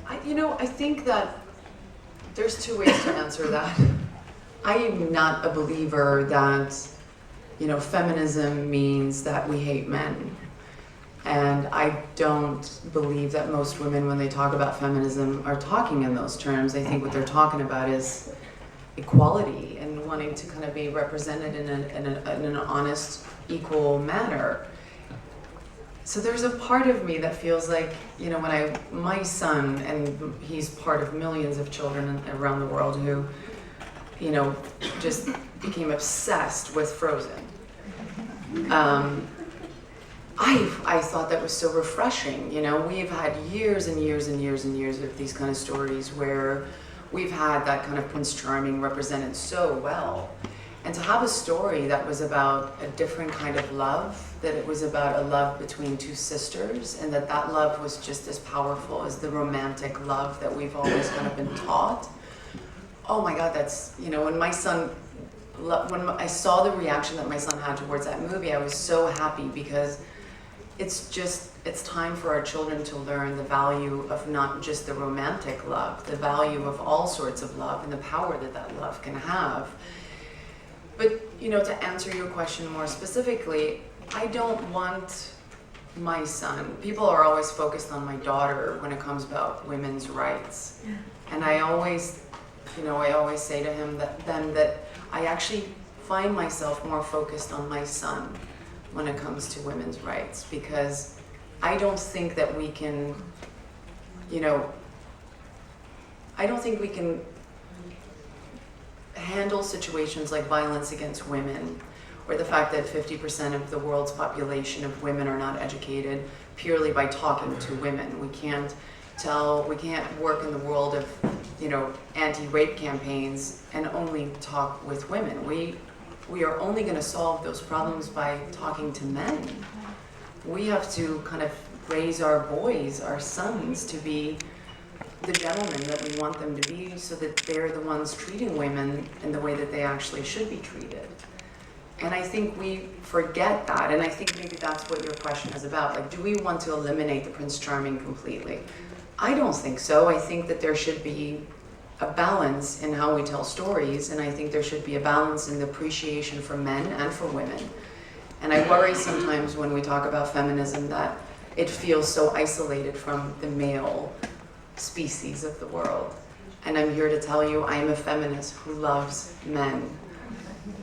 I think that there's two ways to answer that. I am not a believer that, feminism means that we hate men. And I don't believe that most women, when they talk about feminism, are talking in those terms. I think what they're talking about is equality and wanting to kind of be represented in an honest, equal manner. So there's a part of me that feels like, when my son, and he's part of millions of children around the world who, just became obsessed with Frozen. I thought that was so refreshing. We've had years and years and years and years of these kind of stories where we've had that kind of Prince Charming represented so well. And to have a story that was about a different kind of love, that it was about a love between two sisters, and that love was just as powerful as the romantic love that we've always kind of been taught. Oh my God, that's, when I saw the reaction that my son had towards that movie, I was so happy, because it's time for our children to learn the value of not just the romantic love, the value of all sorts of love and the power that love can have. But, to answer your question more specifically, I don't want my son, people are always focused on my daughter when it comes about women's rights. And I always say to him that I actually find myself more focused on my son when it comes to women's rights, because I don't think that we can, handle situations like violence against women, or the fact that 50% of the world's population of women are not educated, purely by talking to women. We can't work in the world of, anti-rape campaigns and only talk with women. We are only going to solve those problems by talking to men. We have to kind of raise our boys, our sons, to be the gentlemen that we want them to be, so that they're the ones treating women in the way that they actually should be treated. And I think we forget that, and I think maybe that's what your question is about. Like, do we want to eliminate the Prince Charming completely? I don't think so. I think that there should be a balance in how we tell stories, and I think there should be a balance in the appreciation for men and for women. And I worry sometimes when we talk about feminism that it feels so isolated from the male species of the world. And I'm here to tell you, I am a feminist who loves men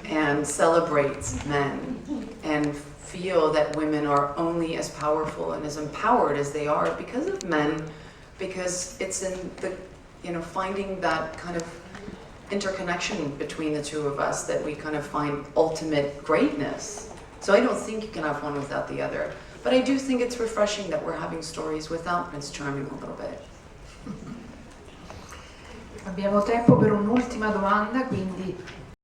and celebrates men and feel that women are only as powerful and as empowered as they are because of men, because it's in the, finding that kind of interconnection between the two of us that we kind of find ultimate greatness. So I don't think you can have one without the other. But I do think it's refreshing that we're having stories without Prince Charming a little bit. Abbiamo tempo per un'ultima domanda, quindi